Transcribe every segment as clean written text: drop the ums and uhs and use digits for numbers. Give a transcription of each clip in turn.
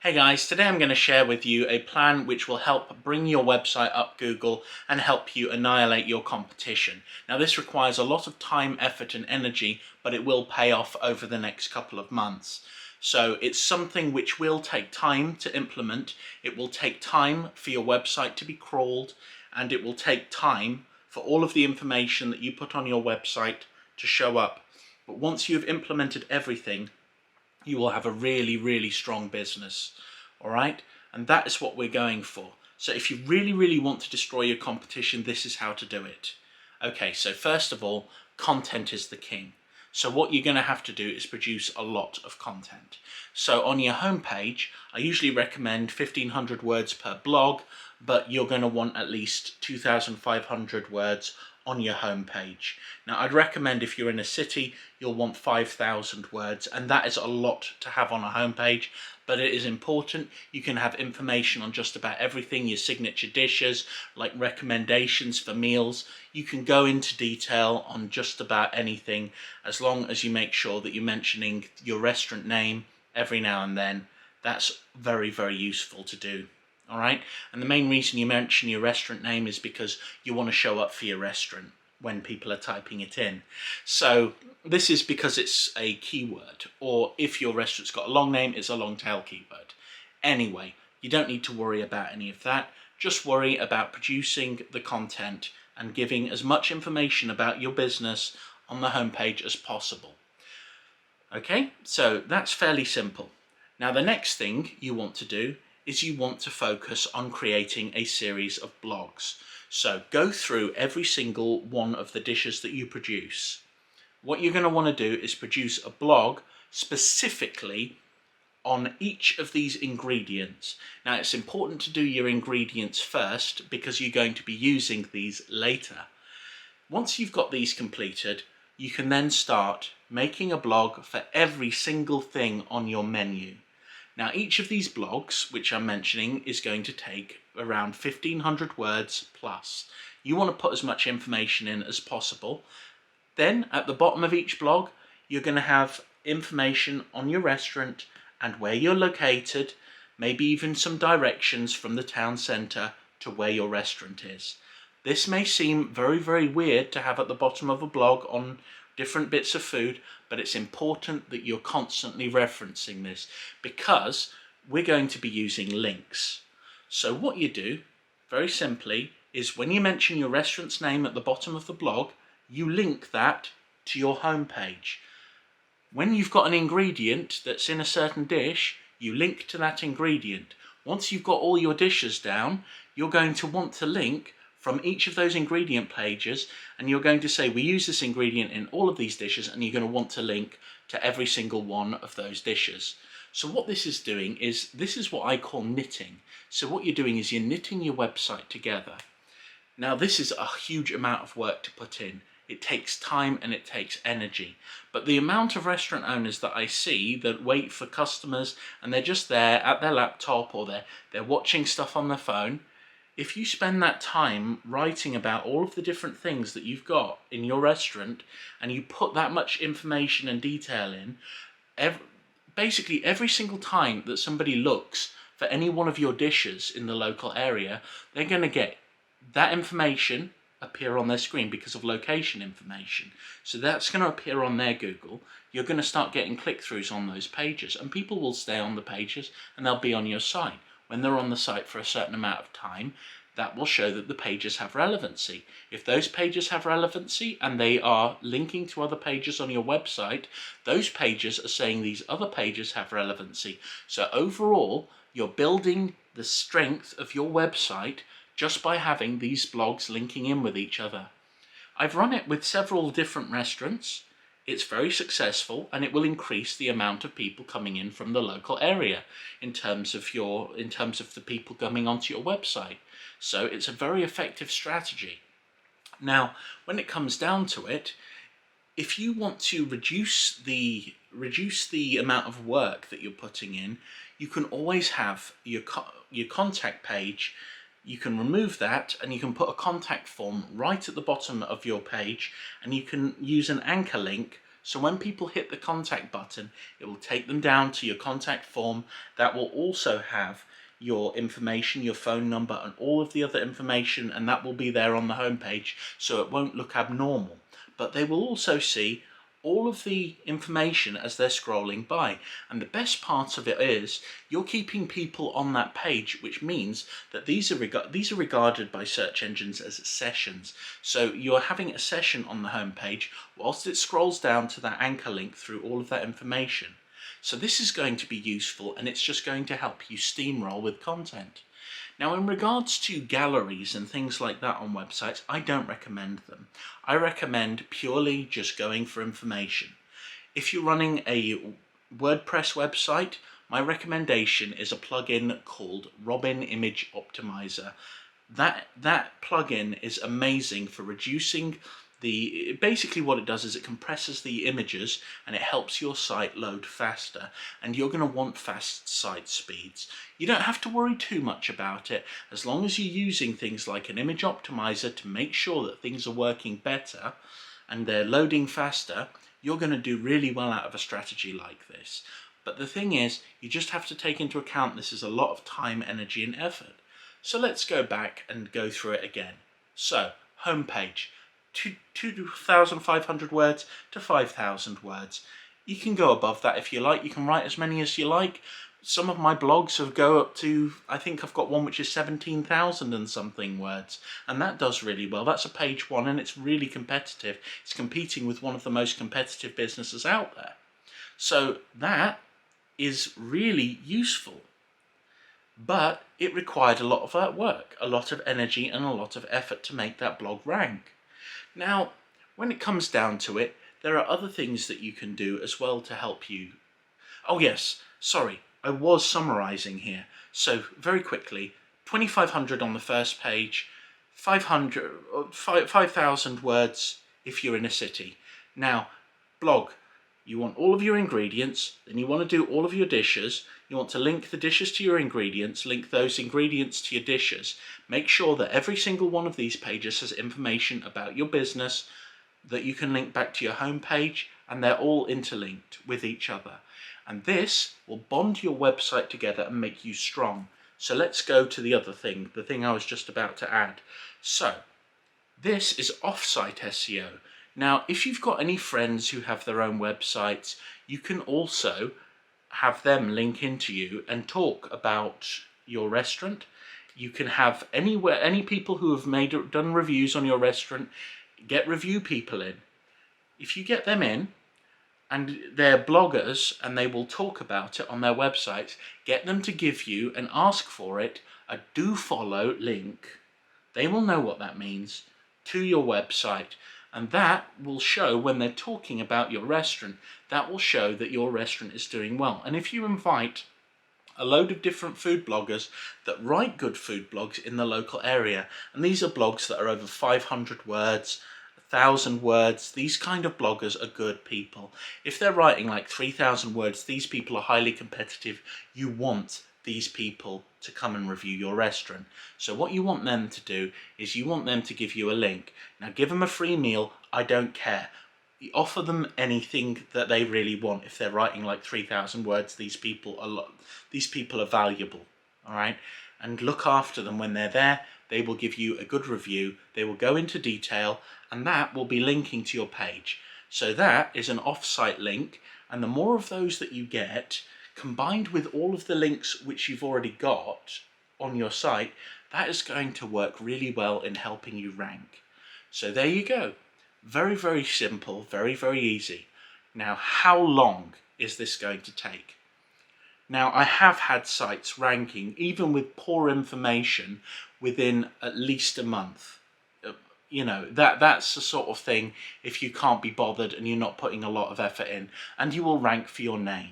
Hey guys, today I'm going to share with you a plan which will help bring your website up Google and help you annihilate your competition. Now this requires a lot of time, effort and energy, but it will pay off over the next couple of months. So it's something which will take time to implement, it will take time for your website to be crawled, and it will take time for all of the information that you put on your website to show up. But once you've implemented everything, you will have a really strong business. All right, and that is what we're going for. So if you really want to destroy your competition, this is how to do it. Okay, so first of all, content is the king. So what you're going to have to do is produce a lot of content. So on your homepage, I usually recommend 1,500 words per blog, but you're going to want at least 2,500 words on your homepage. Now I'd recommend if you're in a city, you'll want 5,000 words, and that is a lot to have on a homepage, but it is important. You can have information on just about everything, your signature dishes, like recommendations for meals. You can go into detail on just about anything, as long as you make sure that you're mentioning your restaurant name every now and then. That's very useful to do. All right, and the main reason you mention your restaurant name is because you want to show up for your restaurant when people are typing it in. So this is because it's a keyword, or if your restaurant's got a long name, it's a long tail keyword. Anyway, you don't need to worry about any of that. Just worry about producing the content and giving as much information about your business on the homepage as possible. Okay, so that's fairly simple. Now the next thing you want to do is you want to focus on creating a series of blogs. So go through every single one of the dishes that you produce. What you're going to want to do is produce a blog specifically on each of these ingredients. Now it's important to do your ingredients first because you're going to be using these later. Once you've got these completed, you can then start making a blog for every single thing on your menu. Now each of these blogs, which I'm mentioning, is going to take around 1,500 words plus. You want to put as much information in as possible. Then at the bottom of each blog, you're going to have information on your restaurant and where you're located, maybe even some directions from the town centre to where your restaurant is. This may seem very weird to have at the bottom of a blog on different bits of food, but it's important that you're constantly referencing this because we're going to be using links. So what you do, very simply, is when you mention your restaurant's name at the bottom of the blog, you link that to your homepage. When you've got an ingredient that's in a certain dish, you link to that ingredient. Once you've got all your dishes down, you're going to want to link from each of those ingredient pages, and you're going to say we use this ingredient in all of these dishes, and you're going to want to link to every single one of those dishes. So what this is doing is, this is what I call knitting. So what you're doing is you're knitting your website together. Now this is a huge amount of work to put in. It takes time and it takes energy. But the amount of restaurant owners that I see that wait for customers and they're just there at their laptop or they're watching stuff on their phone, if you spend that time writing about all of the different things that you've got in your restaurant and you put that much information and detail in, basically every single time that somebody looks for any one of your dishes in the local area, they're going to get that information appear on their screen because of location information. So that's going to appear on their Google. You're going to start getting click-throughs on those pages, and people will stay on the pages and they'll be on your site. When they're on the site for a certain amount of time, that will show that the pages have relevancy. If those pages have relevancy and they are linking to other pages on your website, those pages are saying these other pages have relevancy. So overall, you're building the strength of your website just by having these blogs linking in with each other. I've run it with several different restaurants. It's very successful, and it will increase the amount of people coming in from the local area in terms of the people coming onto your website. So it's a very effective strategy. Now, when it comes down to it, if you want to reduce the amount of work that you're putting in, you can always have your contact page. You can remove that and you can put a contact form right at the bottom of your page, and you can use an anchor link So when people hit the contact button, it will take them down to your contact form that will also have your information, your phone number, and all of the other information, and that will be there on the homepage, so it won't look abnormal. But they will also see all of the information as they're scrolling by. And the best part of it is you're keeping people on that page, which means that these are regarded by search engines as sessions. So you're having a session on the home page whilst it scrolls down to that anchor link through all of that information. So this is going to be useful, and it's just going to help you steamroll with content. Now, in regards to galleries and things like that on websites, I don't recommend them. I recommend purely just going for information. If you're running a WordPress website, my recommendation is a plugin called Robin Image Optimizer. That plugin is amazing for reducing basically what it does is it compresses the images and it helps your site load faster, and you're going to want fast site speeds. You don't have to worry too much about it as long as you're using things like an image optimizer to make sure that things are working better and they're loading faster. You're going to do really well out of a strategy like this. But the thing is, you just have to take into account this is a lot of time, energy and effort. So let's go back and go through it again. So, homepage. 2,500 words to 5,000 words. You can go above that if you like. You can write as many as you like. Some of my blogs have go up to, I think I've got one which is 17,000 and something words, and that does really well. That's a page one, and it's really competitive. It's competing with one of the most competitive businesses out there. So that is really useful. But it required a lot of work, a lot of energy and a lot of effort to make that blog rank. Now, when it comes down to it, there are other things that you can do as well to help you. Oh yes, sorry, I was summarizing here. So very quickly, 2,500 on the first page, 5,000 words if you're in a city. Now, blog, you want all of your ingredients, then you want to do all of your dishes. You want to link the dishes to your ingredients, link those ingredients to your dishes. Make sure that every single one of these pages has information about your business that you can link back to your home page, and they're all interlinked with each other. And this will bond your website together and make you strong. So let's go to the other thing, the thing I was just about to add. So this is off-site SEO. Now, if you've got any friends who have their own websites, you can also have them link into you and talk about your restaurant. You can have any people who have done reviews on your restaurant, get review people in. If you get them in, and they're bloggers and they will talk about it on their websites, get them to give you and ask for it a do follow link. They will know what that means to your website. And that will show when they're talking about your restaurant, that will show that your restaurant is doing well. And if you invite a load of different food bloggers that write good food blogs in the local area, and these are blogs that are over 500 words, 1,000 words, these kind of bloggers are good people. If they're writing like 3,000 words, these people are highly competitive. You want these people to come and review your restaurant. So what you want them to do is you want them to give you a link. Now give them a free meal, I don't care. You offer them anything that they really want. If they're writing like 3,000 words, these people are valuable, all right? And look after them when they're there. They will give you a good review. They will go into detail, and that will be linking to your page. So that is an off-site link, and the more of those that you get, combined with all of the links which you've already got on your site, that is going to work really well in helping you rank. So there you go. Very, very simple, very, very easy. Now, how long is this going to take? Now, I have had sites ranking, even with poor information, within at least a month. You know, that's the sort of thing if you can't be bothered and you're not putting a lot of effort in, and you will rank for your name.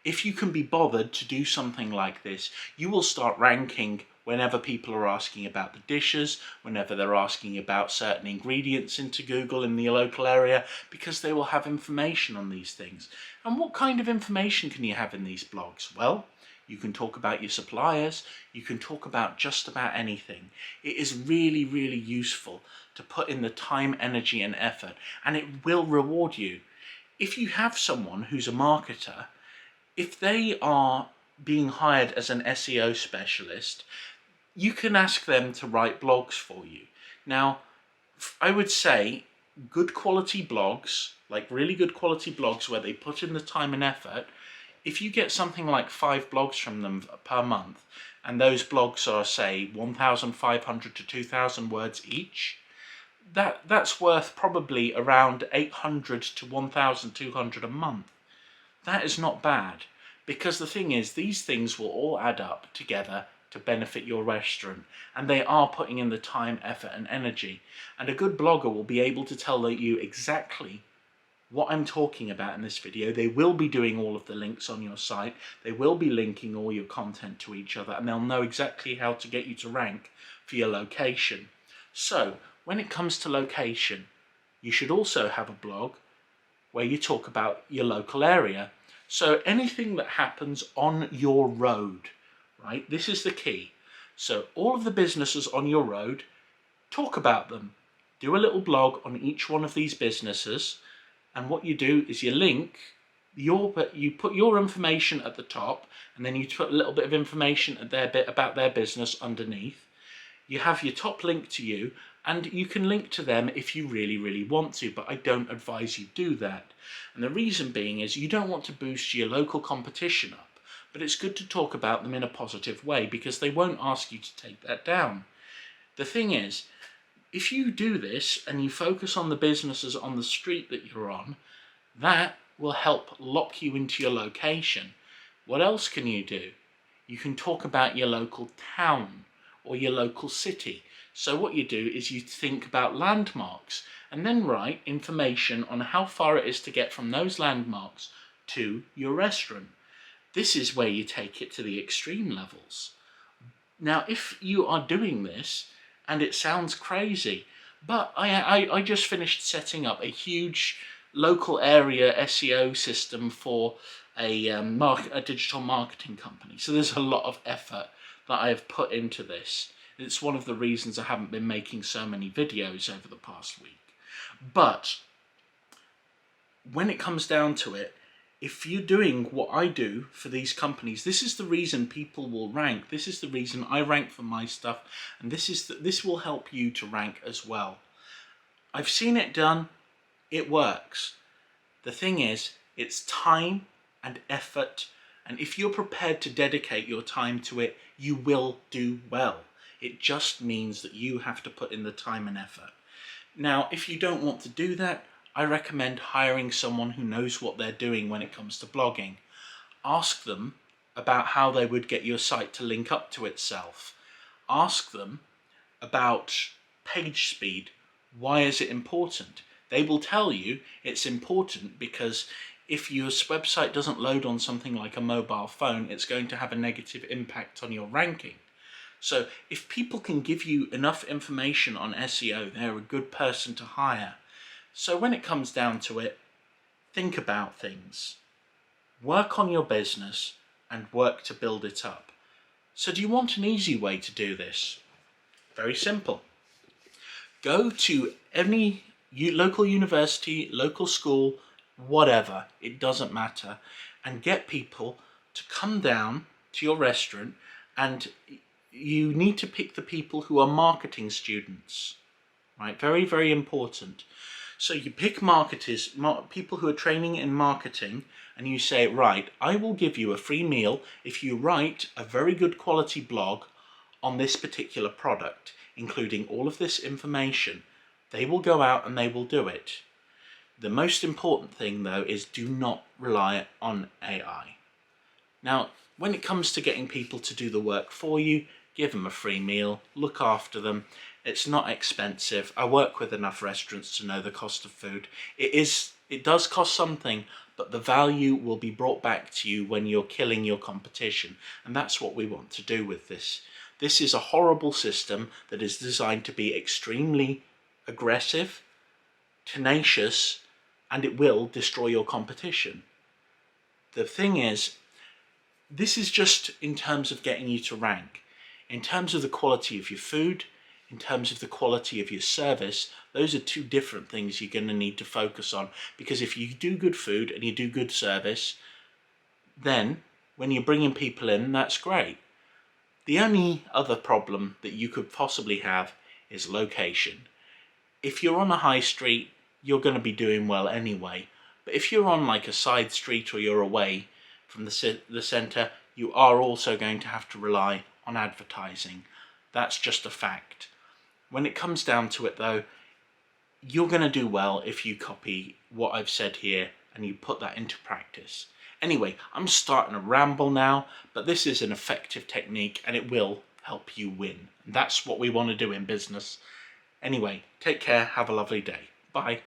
If you can be bothered to do something like this, you will start ranking whenever people are asking about the dishes, whenever they're asking about certain ingredients into Google in the local area, because they will have information on these things. And what kind of information can you have in these blogs? Well, you can talk about your suppliers, you can talk about just about anything. It is really, really useful to put in the time, energy and effort, and it will reward you. if you have someone who's a marketer, if they are being hired as an SEO specialist, you can ask them to write blogs for you. Now, I would say good quality blogs, like really good quality blogs where they put in the time and effort, if you get something like 5 blogs from them per month, and those blogs are, say, 1,500 to 2,000 words each, that's worth probably around 800 to 1,200 a month. That is not bad, because the thing is, these things will all add up together to benefit your restaurant, and they are putting in the time, effort and energy. And a good blogger will be able to tell you exactly what I'm talking about in this video. They will be doing all of the links on your site, they will be linking all your content to each other, and they'll know exactly how to get you to rank for your location. So when it comes to location, you should also have a blog where you talk about your local area. So anything that happens on your road, right? This is the key. So all of the businesses on your road, talk about them. Do a little blog on each one of these businesses, and what you do is you link you put your information at the top, and then you put a little bit of information about their business underneath. You have your top link to you, and you can link to them if you really want to, but I don't advise you do that. And the reason being is you don't want to boost your local competition up, but it's good to talk about them in a positive way because they won't ask you to take that down. The thing is, if you do this and you focus on the businesses on the street that you're on, that will help lock you into your location. What else can you do? You can talk about your local town or your local city. So what you do is you think about landmarks and then write information on how far it is to get from those landmarks to your restaurant. This is where you take it to the extreme levels. Now, if you are doing this, and it sounds crazy, but I just finished setting up a huge local area SEO system for a digital marketing company. So there's a lot of effort that I have put into this. It's one of the reasons I haven't been making so many videos over the past week. But when it comes down to it, if you're doing what I do for these companies, this is the reason people will rank. This is the reason I rank for my stuff, and this will help you to rank as well. I've seen it done. It works. The thing is, it's time and effort, and if you're prepared to dedicate your time to it, you will do well. It just means that you have to put in the time and effort. Now, if you don't want to do that, I recommend hiring someone who knows what they're doing when it comes to blogging. Ask them about how they would get your site to link up to itself. Ask them about page speed. Why is it important? They will tell you it's important because if your website doesn't load on something like a mobile phone, it's going to have a negative impact on your ranking. So if people can give you enough information on SEO, they're a good person to hire. So when it comes down to it, think about things. Work on your business and work to build it up. So do you want an easy way to do this? Very simple. Go to any local university, local school, whatever, it doesn't matter, and get people to come down to your restaurant, and you need to pick the people who are marketing students, right? Very, very important. So you pick marketers, people who are training in marketing, and you say, right, I will give you a free meal if you write a very good quality blog on this particular product, including all of this information. They will go out and they will do it. The most important thing, though, is do not rely on AI. Now, when it comes to getting people to do the work for you, give them a free meal, look after them. It's not expensive. I work with enough restaurants to know the cost of food. It does cost something, but the value will be brought back to you when you're killing your competition. And that's what we want to do with this. This is a horrible system that is designed to be extremely aggressive, tenacious, and it will destroy your competition. The thing is, this is just in terms of getting you to rank. In terms of the quality of your food, in terms of the quality of your service, those are two different things you're going to need to focus on. Because if you do good food and you do good service, then when you're bringing people in, that's great. The only other problem that you could possibly have is location. If you're on a high street, you're going to be doing well anyway. But if you're on like a side street or you're away from the centre, you are also going to have to rely on advertising. That's just a fact. When it comes down to it though, you're going to do well if you copy what I've said here and you put that into practice. Anyway, I'm starting to ramble now, but this is an effective technique and it will help you win. That's what we want to do in business. Anyway, take care, have a lovely day. Bye.